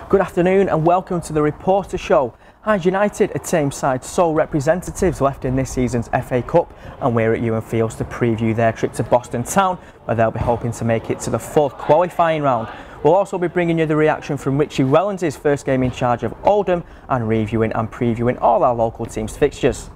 Good afternoon and welcome to the Reporter Show. Hyde United, a Tameside sole representatives, left in this season's FA Cup, and we're at Ewan Fields to preview their trip to Boston Town, where they'll be hoping to make it to the fourth qualifying round. We'll also be bringing you the reaction from Richie Wellens' first game in charge of Oldham, and reviewing and previewing all our local teams' fixtures.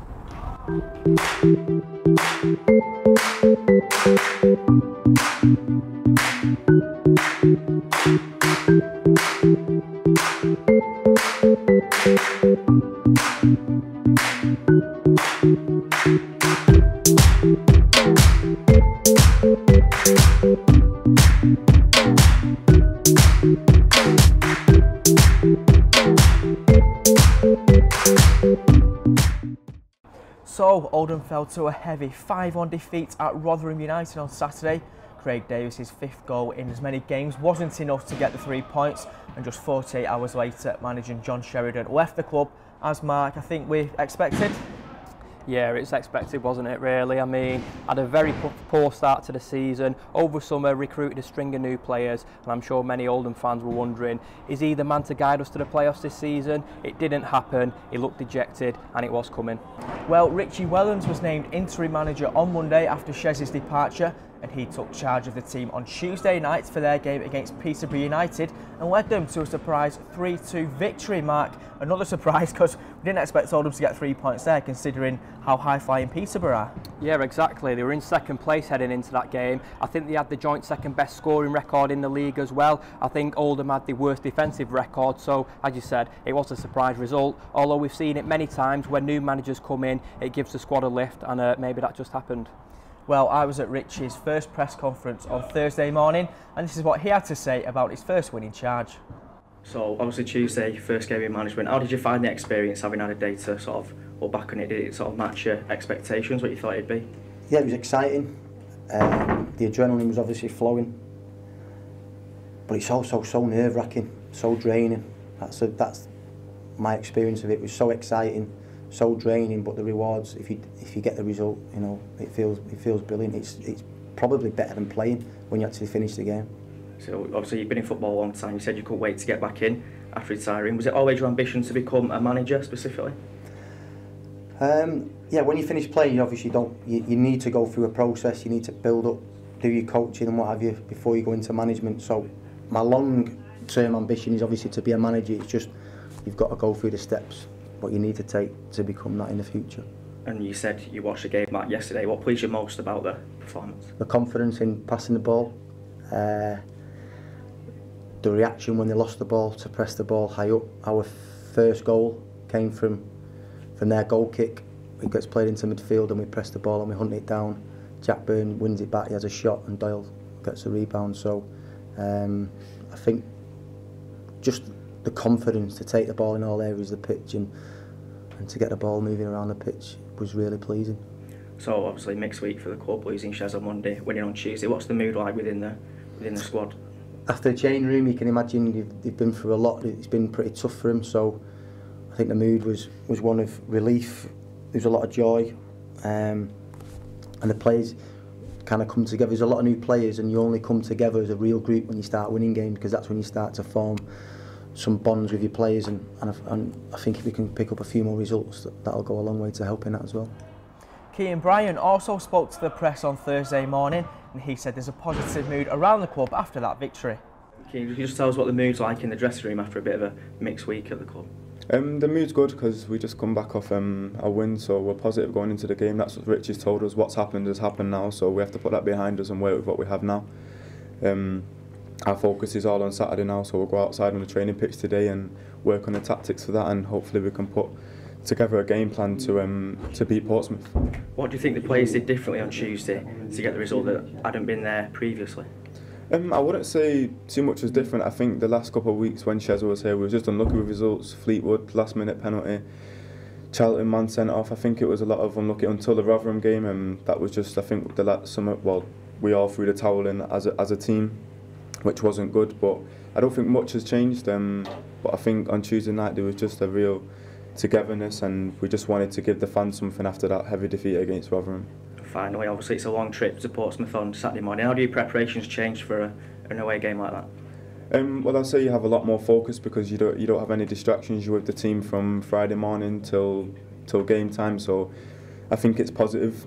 So, Oldham fell to a heavy 5-1 defeat at Rotherham United on Saturday. Craig Davis's fifth goal in as many games wasn't enough to get the 3 points, and just 48 hours later, manager John Sheridan left the club, as Mark, I think we expected. Yeah, it's expected, wasn't it, really? I mean, had a very poor start to the season. Over summer, recruited a string of new players, and I'm sure many Oldham fans were wondering, is he the man to guide us to the playoffs this season? It didn't happen, he looked dejected, and it was coming. Well, Richie Wellens was named interim manager on Monday after Shez's departure, and he took charge of the team on Tuesday night for their game against Peterborough United and led them to a surprise 3-2 victory. Mark, another surprise because we didn't expect Oldham to get 3 points there, considering how high-flying Peterborough are. Yeah, exactly. They were in second place heading into that game. I think they had the joint second best scoring record in the league as well. I think Oldham had the worst defensive record, so as you said, it was a surprise result. Although we've seen it many times when new managers come in, it gives the squad a lift, and maybe that just happened. Well, I was at Richie's first press conference on Thursday morning, and this is what he had to say about his first win in charge. So obviously Tuesday, first game in management. How did you find the experience, having had a day to sort of look back on it? Did it sort of match your expectations, what you thought it'd be? Yeah, it was exciting. The adrenaline was obviously flowing, but it's also so nerve-wracking, so draining. That's my experience of it. It was so exciting, so draining, but the rewards, if you get the result, you know, it feels brilliant. It's probably better than playing when you actually finish the game. So obviously you've been in football a long time. You said you couldn't wait to get back in after retiring. Was it always your ambition to become a manager specifically? Yeah, when you finish playing, you obviously don't. You need to go through a process. You need to build up, do your coaching and what have you before you go into management. So my long-term ambition is obviously to be a manager. It's just you've got to go through the steps what you need to take to become that in the future. And you said you watched the game back yesterday. What pleased you most about the performance? The confidence in passing the ball, the reaction when they lost the ball to press the ball high up. Our first goal came from their goal kick. It gets played into midfield and we press the ball and we hunt it down. Jack Byrne wins it back, he has a shot and Doyle gets a rebound. So I think just the confidence to take the ball in all areas of the pitch and to get the ball moving around the pitch was really pleasing. So obviously mixed week for the club, losing Shez on Monday, winning on Tuesday. What's the mood like within the squad? After the change room, you can imagine they've been through a lot. It's been pretty tough for them, so I think the mood was one of relief. There was a lot of joy, and the players kind of come together. There's a lot of new players, and you only come together as a real group when you start winning games, because that's when you start to form some bonds with your players, and I think if we can pick up a few more results, that'll go a long way to helping that as well. Kean Bryan also spoke to the press on Thursday morning, and he said there's a positive mood around the club after that victory. Can you just tell us what the mood's like in the dressing room after a bit of a mixed week at the club? The mood's good because we just come back off a win, so we're positive going into the game. That's what Rich has told us. What's happened has happened now, so we have to put that behind us and work with what we have now. Our focus is all on Saturday now, so we'll go outside on the training pitch today and work on the tactics for that, and hopefully we can put together a game plan to beat Portsmouth. What do you think the players did differently on Tuesday to get the result that hadn't been there previously? I wouldn't say too much was different. I think the last couple of weeks when Shezza was here, we were just unlucky with results. Fleetwood, last minute penalty. Charlton man sent off. I think it was a lot of unlucky until the Rotherham game, and that was just, I think, we all threw the towel in as a team, which wasn't good. But I don't think much has changed. But I think on Tuesday night there was just a real togetherness, and we just wanted to give the fans something after that heavy defeat against Rotherham. Finally, obviously it's a long trip to Portsmouth on Saturday morning. How do your preparations change for an away game like that? Well, I'll say you have a lot more focus because you don't have any distractions. You're with the team from Friday morning till game time, so I think it's positive.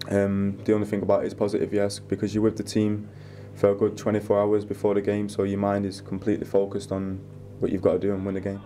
The only thing about it is positive, yes, because you're with the team for a good 24 hours before the game, so your mind is completely focused on what you've got to do and win the game.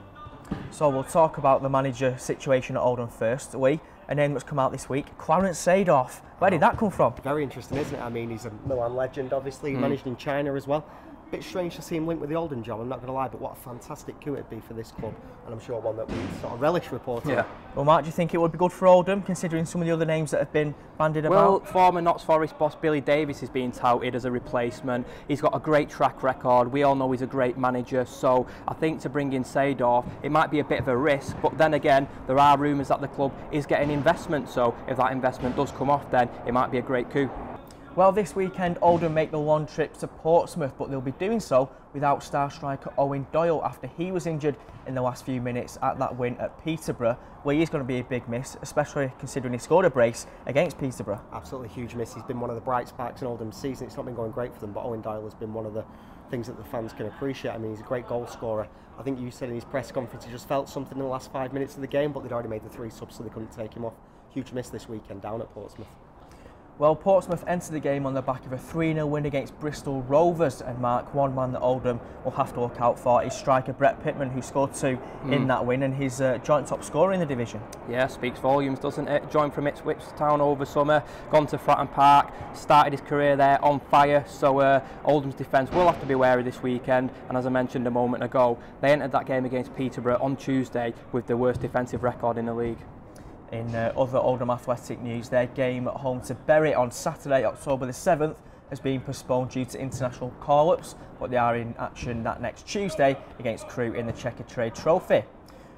So we'll talk about the manager situation at Oldham first. A name that's come out this week, Clarence Seedorf. Where did that come from? Very interesting, isn't it? I mean, he's a Milan legend, obviously. He managed in China as well. Bit strange to see him linked with the Oldham job, I'm not going to lie, but what a fantastic coup it'd be for this club, and I'm sure one that we sort of relish reporting. Yeah. Well, Mark, do you think it would be good for Oldham, considering some of the other names that have been bandied Well, about? former Notts Forest boss Billy Davies is being touted as a replacement. He's got a great track record. We all know he's a great manager, so I think to bring in Seedorf, it might be a bit of a risk, but then again, there are rumours that the club is getting investment, so if that investment does come off, then it might be a great coup. Well, this weekend Oldham make the long trip to Portsmouth, but they'll be doing so without star striker Owen Doyle after he was injured in the last few minutes at that win at Peterborough, where he's going to be a big miss, especially considering he scored a brace against Peterborough. Absolutely huge miss. He's been one of the bright sparks in Oldham's season. It's not been going great for them, but Owen Doyle has been one of the things that the fans can appreciate. I mean, he's a great goal scorer. I think you said in his press conference he just felt something in the last 5 minutes of the game, but they'd already made the 3 subs, so they couldn't take him off. Huge miss this weekend down at Portsmouth. Well, Portsmouth entered the game on the back of a 3-0 win against Bristol Rovers, and Mark, one man that Oldham will have to look out for is striker Brett Pittman, who scored 2 in that win, and he's joint top scorer in the division. Yeah, speaks volumes, doesn't it? Joined from Ipswich Town over summer, gone to Fratton Park, started his career there on fire, so Oldham's defence will have to be wary this weekend, and as I mentioned a moment ago, they entered that game against Peterborough on Tuesday with the worst defensive record in the league. In other Oldham Athletic news, their game at home to Bury on Saturday, October the 7th, has been postponed due to international call-ups, but they are in action that next Tuesday against Crewe in the Checkatrade Trophy.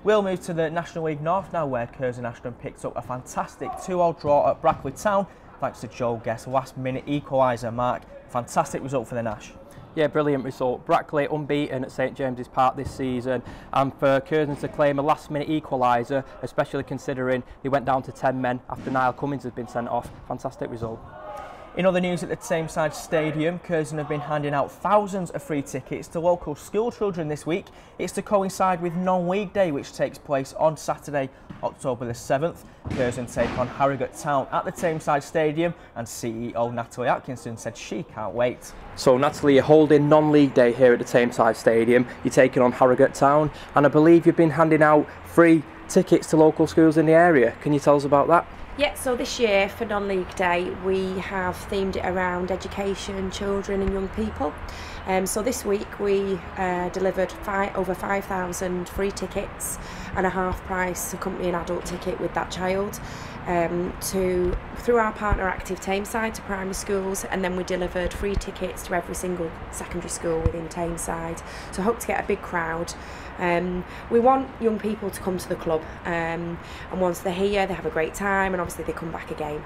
We'll move to the National League North now, where Curzon Ashton picked up a fantastic 2-all draw at Brackley Town, thanks to Joe Guest's last-minute equaliser. Mark, fantastic result for the Nash. Yeah, brilliant result. Brackley unbeaten at St James's Park this season, and for Curzon to claim a last-minute equaliser, especially considering they went down to 10 men after Niall Cummins had been sent off. Fantastic result. In other news, at the Tameside Stadium, Curzon have been handing out thousands of free tickets to local school children this week. It's to coincide with Non-League Day, which takes place on Saturday, October the 7th. Curzon take on Harrogate Town at the Tameside Stadium, and CEO Natalie Atkinson said she can't wait. So Natalie, you're holding Non-League Day here at the Tameside Stadium. You're taking on Harrogate Town, and I believe you've been handing out free tickets to local schools in the area. Can you tell us about that? Yeah, so this year for Non-League Day we have themed it around education, children and young people. So this week we delivered over 5,000 free tickets and a half price accompanying adult ticket with that child through our partner Active Tameside to primary schools, and then we delivered free tickets to every single secondary school within Tameside. So I hope to get a big crowd. We want young people to come to the club, and once they're here they have a great time, and obviously they come back again.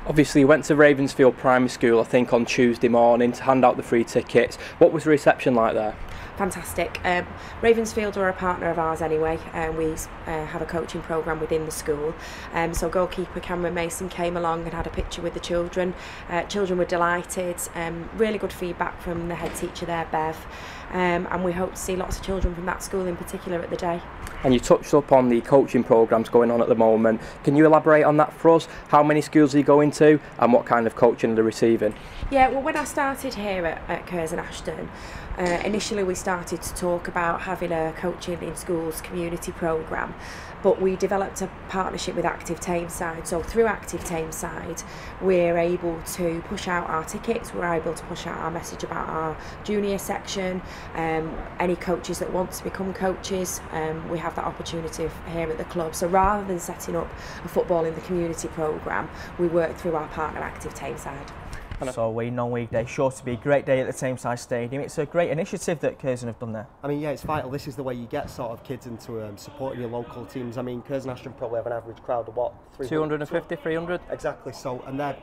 Obviously you went to Ravensfield Primary School, I think, on Tuesday morning to hand out the free tickets. What was the reception like there? Fantastic. Ravensfield are a partner of ours anyway, and we have a coaching programme within the school. So goalkeeper Cameron Mason came along and had a picture with the children. Children were delighted. Really good feedback from the head teacher there, Bev. And we hope to see lots of children from that school in particular at the day. And you touched up on the coaching programmes going on at the moment. Can you elaborate on that for us? How many schools are you going to, and what kind of coaching are they receiving? Yeah, well, when I started here at Curzon Ashton, initially we started to talk about having a coaching in schools community programme, but we developed a partnership with Active Tameside. So through Active Tameside we're able to push out our tickets, we're able to push out our message about our junior section, any coaches that want to become coaches, we have that opportunity here at the club. So rather than setting up a football in the community programme, we work through our partner Active Tameside. So Non-League Day, sure to be a great day at the Tameside Stadium. It's a great initiative that Curzon have done there. I mean, yeah, it's vital. This is the way you get sort of kids into supporting your local teams. I mean, Curzon Ashton probably have an average crowd of what? 250, 300? Exactly. So, and they're,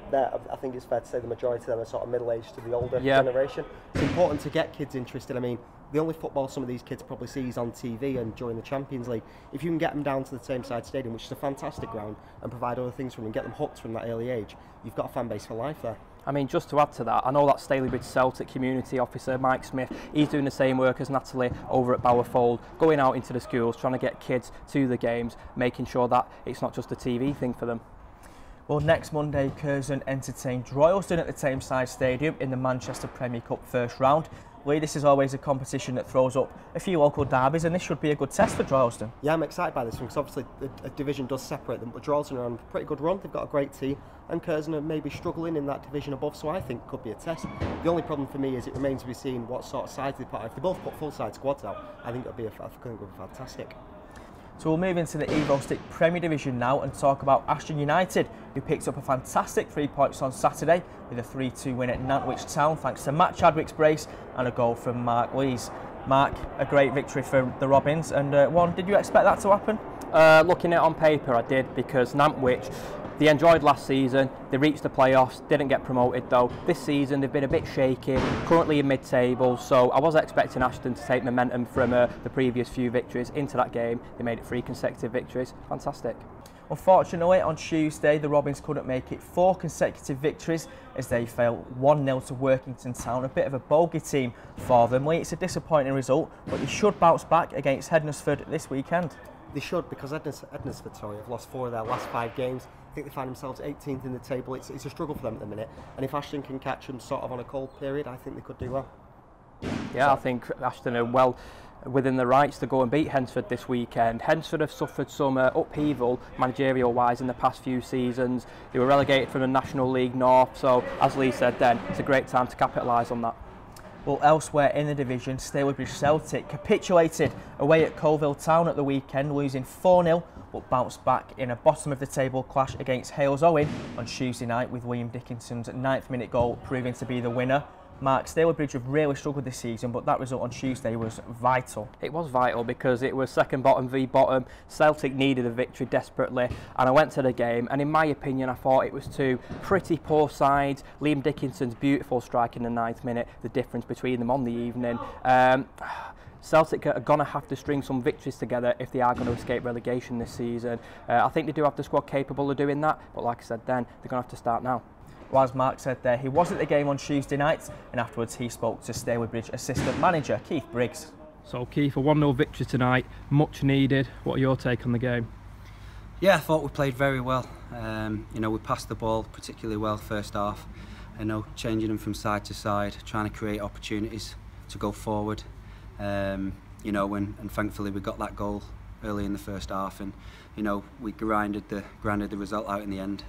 I think it's fair to say the majority of them are sort of middle-aged to the older generation. It's important to get kids interested. I mean, the only football some of these kids probably see is on TV and during the Champions League. If you can get them down to the Tameside Stadium, which is a fantastic ground, and provide other things for them and get them hooked from that early age, you've got a fan base for life there. I mean, just to add to that, I know that Stalybridge Celtic community officer, Mike Smith, he's doing the same work as Natalie over at Bowerfold, going out into the schools, trying to get kids to the games, making sure that it's not just a TV thing for them. Well, next Monday, Curzon entertained Droylsden at the Tameside Stadium in the Manchester Premier Cup first round. Lee, this is always a competition that throws up a few local derbies, and this should be a good test for Droylsden. Yeah, I'm excited by this one because obviously a division does separate them, but Droylsden are on a pretty good run. They've got a great team, and Curzon are maybe struggling in that division above, so I think it could be a test. The only problem for me is it remains to be seen what sort of sides they put out. If they both put full-side squads out, I think it'll be fantastic. So we'll move into the Evo Stick Premier Division now and talk about Ashton United, who picked up a fantastic 3 points on Saturday with a 3-2 win at Nantwich Town thanks to Matt Chadwick's brace and a goal from Mark Lees. Mark, a great victory for the Robins, and did you expect that to happen? Looking at it on paper, I did, because Nantwich, they enjoyed last season, they reached the playoffs, didn't get promoted though. This season they've been a bit shaky, currently in mid-table, so I was expecting Ashton to take momentum from the previous few victories into that game. They made it 3 consecutive victories, fantastic. Unfortunately, on Tuesday, the Robins couldn't make it 4 consecutive victories as they fell 1-0 to Workington Town, a bit of a bogey team for them. It's a disappointing result, but they should bounce back against Hednesford this weekend. They should, because Hednesford have lost 4 of their last 5 games. I think they find themselves 18th in the table. It's a struggle for them at the minute, and if Ashton can catch them sort of on a cold period, I think they could do well. Yeah, I think Ashton are well within the rights to go and beat Hednesford this weekend. Hednesford have suffered some upheaval managerial wise in the past few seasons. They were relegated from the National League North, so as Lee said then, it's a great time to capitalise on that. Well, elsewhere in the division, Stalybridge Celtic capitulated away at Colville Town at the weekend, losing 4-0, but bounced back in a bottom of the table clash against Hales Owen on Tuesday night, with William Dickinson's 9th minute goal proving to be the winner. Mark, Stalybridge have really struggled this season, but that result on Tuesday was vital. It was vital because it was second bottom v bottom. Celtic needed a victory desperately, and I went to the game, and in my opinion I thought it was 2 pretty poor sides. Liam Dickinson's beautiful strike in the 9th minute, the difference between them on the evening. Celtic are going to have to string some victories together if they are going to escape relegation this season. I think they do have the squad capable of doing that, but like I said then, they're going to have to start now. Well, as Mark said there, he was at the game on Tuesday night, and afterwards he spoke to Stalybridge assistant manager Keith Briggs. So Keith, a 1-0 victory tonight, much needed. What are your take on the game? Yeah, I thought we played very well. We passed the ball particularly well first half. Changing them from side to side, trying to create opportunities to go forward. And thankfully we got that goal early in the first half, and we grinded the result out in the end.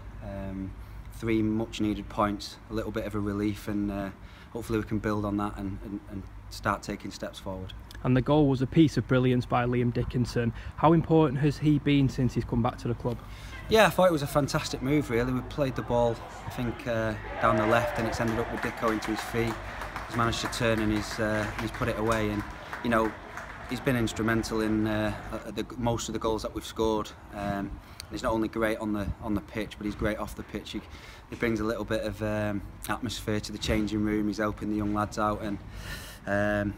3 much needed points, a little bit of a relief, and hopefully we can build on that and start taking steps forward. And the goal was a piece of brilliance by Liam Dickinson. How important has he been since he's come back to the club? Yeah, I thought it was a fantastic move really. We played the ball, I think, down the left, and it's ended up with Dicko into his feet. He's managed to turn and he's put it away, and he's been instrumental in most of the goals that we've scored. He's not only great on the pitch, but he's great off the pitch. He brings a little bit of atmosphere to the changing room. He's helping the young lads out, and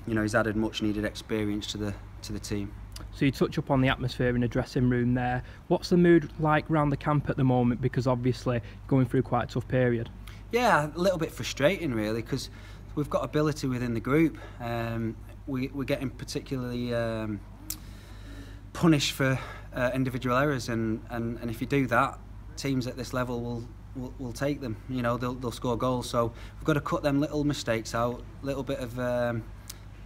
he's added much needed experience to the team. So you touch up on the atmosphere in the dressing room there. What's the mood like around the camp at the moment? Because obviously going through quite a tough period. Yeah, a little bit frustrating really, because we've got ability within the group. We're getting particularly punished for individual errors, and if you do that, teams at this level will take them. They'll score goals. So we've got to cut them little mistakes out,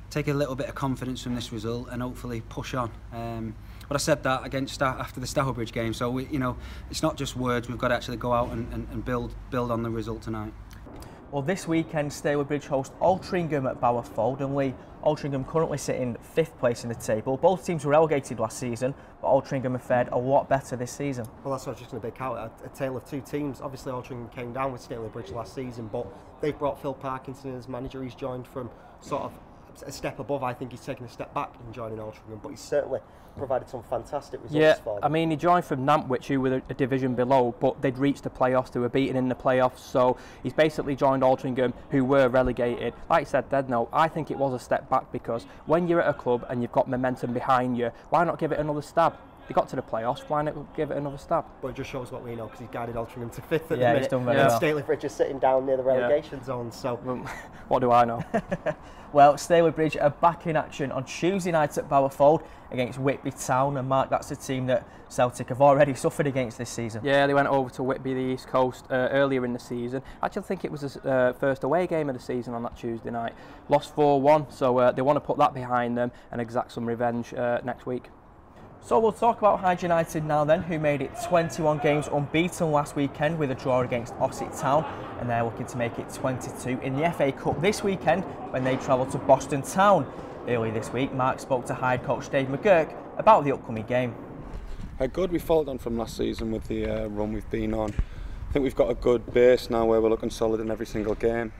take a little bit of confidence from this result, and hopefully push on. But I said that after the Stourbridge game. So it's not just words. We've got to actually go out and build on the result tonight. Well, this weekend, Stalybridge host Altrincham at Bowerfold, and Altrincham currently sit in 5th place in the table. Both teams were relegated last season, but Altrincham have fared a lot better this season. Well, that's what I was just going to pick out, a tale of 2 teams. Obviously, Altrincham came down with Stalybridge last season, but they've brought Phil Parkinson in as manager. He's joined from sort of a step above. I think he's taken a step back in joining Altrincham, but he's certainly provided some fantastic results for them. I mean, he joined from Nantwich, who were a division below, but they'd reached the playoffs, they were beaten in the playoffs, so he's basically joined Altrincham, who were relegated. Like I said, Dedno, I think it was a step back, because when you're at a club and you've got momentum behind you, why not give it another stab? They got to the playoffs, why not give it another stab? But it just shows what we know, because he's guided Altrincham to 5th at the Yeah, minute. he's done very well. Stalybridge is sitting down near the relegation zone, so... What do I know? Well, Stalybridge are back in action on Tuesday night at Bowerfold against Whitby Town, and Mark, that's a team that Celtic have already suffered against this season. Yeah, they went over to Whitby, the East Coast, earlier in the season. Actually, I think it was the first away game of the season on that Tuesday night. Lost 4-1, so they want to put that behind them and exact some revenge next week. So we'll talk about Hyde United now then, who made it 21 games unbeaten last weekend with a draw against Ossett Town, and they're looking to make it 22 in the FA Cup this weekend when they travel to Boston Town. Early this week, Mark spoke to Hyde coach Dave McGurk about the upcoming game. Good, we followed on from last season with the run we've been on. I think we've got a good base now where we're looking solid in every single game.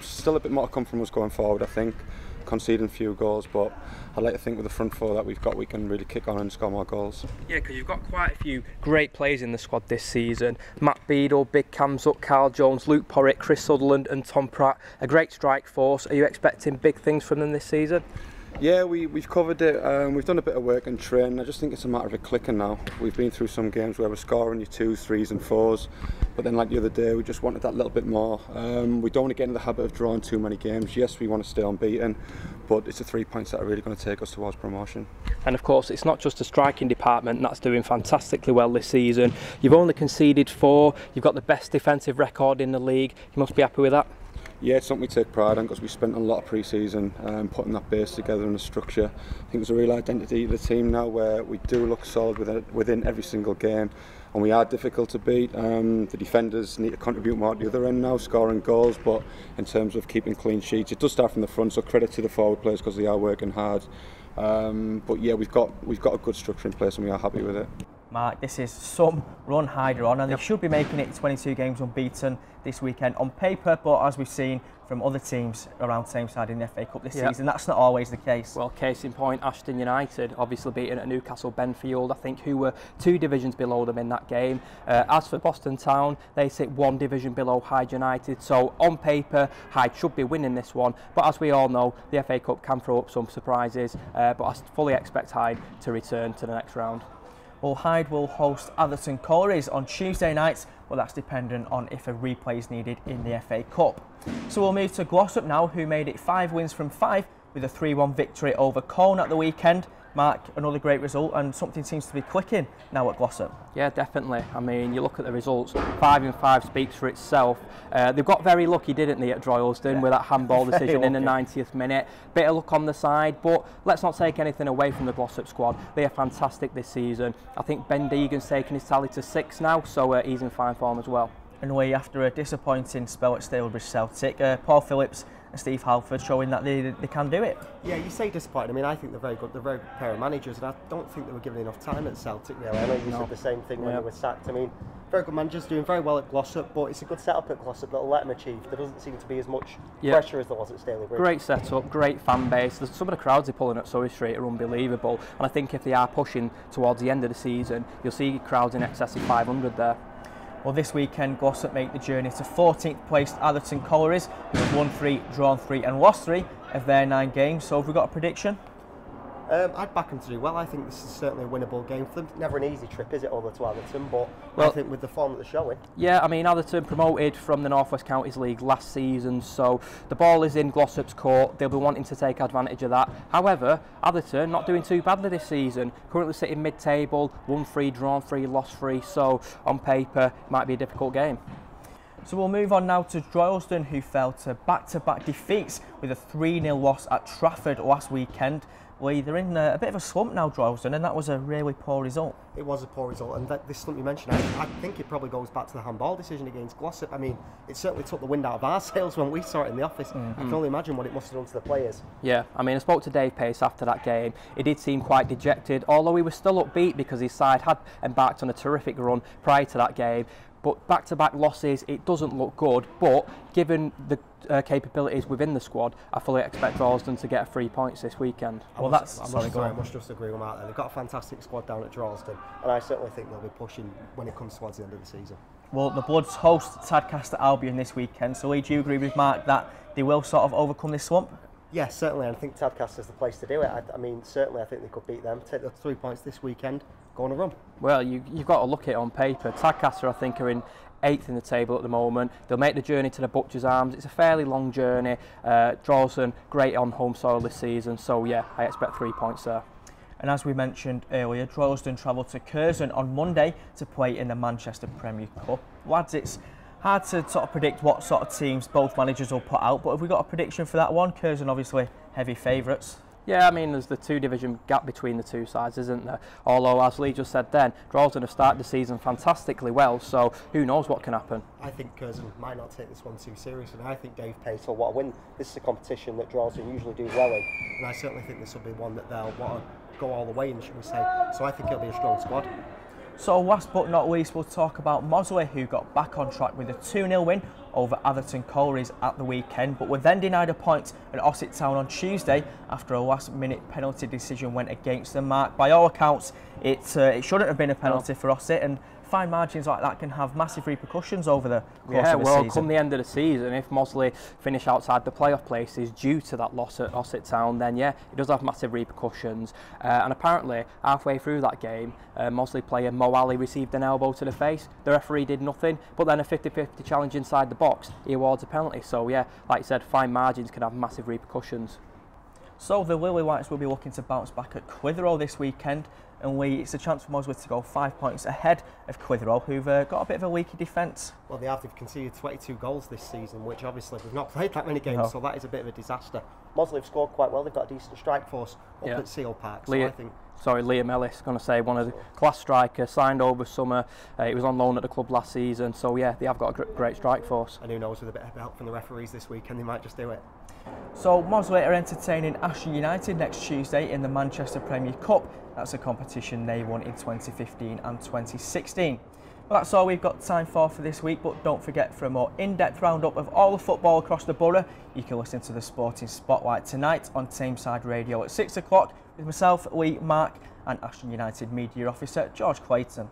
Still a bit more to come from us going forward, I think. Conceding few goals, but I'd like to think with the front four that we've got, we can really kick on and score more goals. Yeah, because you've got quite a few great players in the squad this season. Matt Beadle, Big Camsup, Carl Jones, Luke Porritt, Chris Sutherland and Tom Pratt. A great strike force. Are you expecting big things from them this season? Yeah, we've covered it. We've done a bit of work and training. I just think it's a matter of it clicking now. We've been through some games where we're scoring your 2s, 3s and 4s, but then like the other day we just wanted that little bit more. We don't want to get in the habit of drawing too many games. Yes, we want to stay unbeaten, but it's the 3 points that are really going to take us towards promotion. And of course it's not just the striking department that's doing fantastically well this season. You've only conceded 4, you've got the best defensive record in the league. You must be happy with that? Yeah, it's something we take pride in because we spent a lot of pre-season putting that base together and the structure. I think there's a real identity of the team now where we do look solid within every single game, and we are difficult to beat. The defenders need to contribute more at the other end now, scoring goals, but in terms of keeping clean sheets, it does start from the front, so credit to the forward players because they are working hard. But yeah, we've got a good structure in place and we are happy with it. Mark, this is some run Hyde are on, and they should be making it 22 games unbeaten this weekend on paper, but as we've seen from other teams around Tameside in the FA Cup this season, that's not always the case. Well, case in point, Ashton United obviously beaten at Newcastle Benfield, I think, who were 2 divisions below them in that game. As for Boston Town, they sit 1 division below Hyde United, so on paper Hyde should be winning this one, but as we all know, the FA Cup can throw up some surprises, but I fully expect Hyde to return to the next round. Well, Hyde will host Atherton Collieries on Tuesday night, but that's dependent on if a replay is needed in the FA Cup. So we'll move to Glossop now, who made it 5 wins from 5 with a 3-1 victory over Colne at the weekend. Mark, another great result, and something seems to be clicking now at Glossop. Yeah, definitely. I mean, you look at the results, 5 5 speaks for itself. They've got very lucky, didn't they, at Droylsden with that handball decision in the 90th minute. Bit of luck on the side, but let's not take anything away from the Glossop squad. They are fantastic this season. I think Ben Deegan's taken his tally to 6 now, so he's in fine form as well. And away after a disappointing spell at Stalybridge Celtic, Paul Phillips and Steve Halford showing that they can do it. Yeah, you say disappointed. I mean, I think they're very good. They're a very good pair of managers, and I don't think they were given enough time at Celtic. Really, I know you said the same thing when they were sacked. I mean, very good managers, doing very well at Glossop, but it's a good setup at Glossop that'll let them achieve. There doesn't seem to be as much pressure as there was at Stalybridge. Great setup, great fan base. Some of the crowds they're pulling at Surrey Street are unbelievable, and I think if they are pushing towards the end of the season, you'll see crowds in excess of 500 there. Well, this weekend, Glossop make the journey to 14th placed Atherton Collieries, who have won 3, drawn 3 and lost 3 of their 9 games. So have we got a prediction? I'd back them to do well. I think this is certainly a winnable game for them. Never an easy trip, is it, over to Atherton? But I think with the form that they're showing. Yeah, I mean, Atherton promoted from the North West Counties League last season, so the ball is in Glossop's court. They'll be wanting to take advantage of that. However, Atherton not doing too badly this season. Currently sitting mid-table, won 3, drawn 3, lost 3. So on paper, it might be a difficult game. So we'll move on now to Droylsden, who fell to back-to-back defeats with a 3-0 loss at Trafford last weekend. Well, they're in a bit of a slump now, Droylsden, and that was a really poor result. It was a poor result, and this slump you mentioned, I think it probably goes back to the handball decision against Glossop. I mean, it certainly took the wind out of our sails when we saw it in the office. I can only imagine what it must have done to the players. Yeah, I mean, I spoke to Dave Pace after that game. He did seem quite dejected, although he was still upbeat because his side had embarked on a terrific run prior to that game. But back-to-back losses, it doesn't look good. But given the capabilities within the squad, I fully expect Droylsden to get 3 points this weekend. Well, I must just agree with Mark there. They've got a fantastic squad down at Droylsden, and I certainly think they'll be pushing when it comes towards the end of the season. Well, the Bloods host Tadcaster Albion this weekend, so do you agree with Mark that they will sort of overcome this slump? Yeah, certainly. And I think Tadcaster's the place to do it. I mean, certainly I think they could beat them. Take the 3 points this weekend, go on a run. Well, you've got to look at it on paper. Tadcaster, I think, are in 8th in the table at the moment. They'll make the journey to the Butcher's Arms. It's a fairly long journey. Droylsden, great on home soil this season. So, yeah, I expect 3 points there. And as we mentioned earlier, Droylsden travelled to Curzon on Monday to play in the Manchester Premier Cup. Lads, it's hard to sort of predict what sort of teams both managers will put out, but have we got a prediction for that one? Curzon obviously heavy favourites. Yeah, I mean, there's the 2-division gap between the two sides, isn't there? Although, as Lee just said then, Droylsden have started the season fantastically well, so who knows what can happen. I think Curzon might not take this one too seriously, and I think Dave Pace will want to win. This is a competition that Droylsden usually do well in, and I certainly think this will be one that they'll want to go all the way in, should we say. So I think it'll be a strong squad. So last but not least, we'll talk about Mossley, who got back on track with a 2-0 win over Atherton Collieries at the weekend, but were then denied a point at Ossett Town on Tuesday after a last-minute penalty decision went against them. Mark, by all accounts, it shouldn't have been a penalty for Ossett, and fine margins like that can have massive repercussions over the course of the season. Come the end of the season, if Mossley finish outside the playoff places due to that loss at Ossett Town, then yeah, it does have massive repercussions. And apparently, halfway through that game, Mossley player Mo Ali received an elbow to the face. The referee did nothing, but then a 50-50 challenge inside the box, he awards a penalty. So yeah, like you said, fine margins can have massive repercussions. So the Lily Whites will be looking to bounce back at Clitheroe this weekend, and it's a chance for Mossley to go 5 points ahead of Clitheroe, who've got a bit of a weaker defence. Well, they've conceded 22 goals this season, which obviously we've not played that many games, so that is a bit of a disaster. Mossley have scored quite well. They've got a decent strike force up at Seal Park. So I think. Sorry, Liam Ellis, going to say one of the class strikers, signed over summer. He was on loan at the club last season, so yeah, they have got a great strike force. And who knows, with a bit of help from the referees this weekend, they might just do it. So Mossley are entertaining Ashton United next Tuesday in the Manchester Premier Cup. That's a competition they won in 2015 and 2016. Well, that's all we've got time for this week, but don't forget, for a more in-depth roundup of all the football across the borough, you can listen to the Sporting Spotlight tonight on Tameside Radio at 6 o'clock with myself, Lee, Mark and Ashton United Media Officer George Clayton.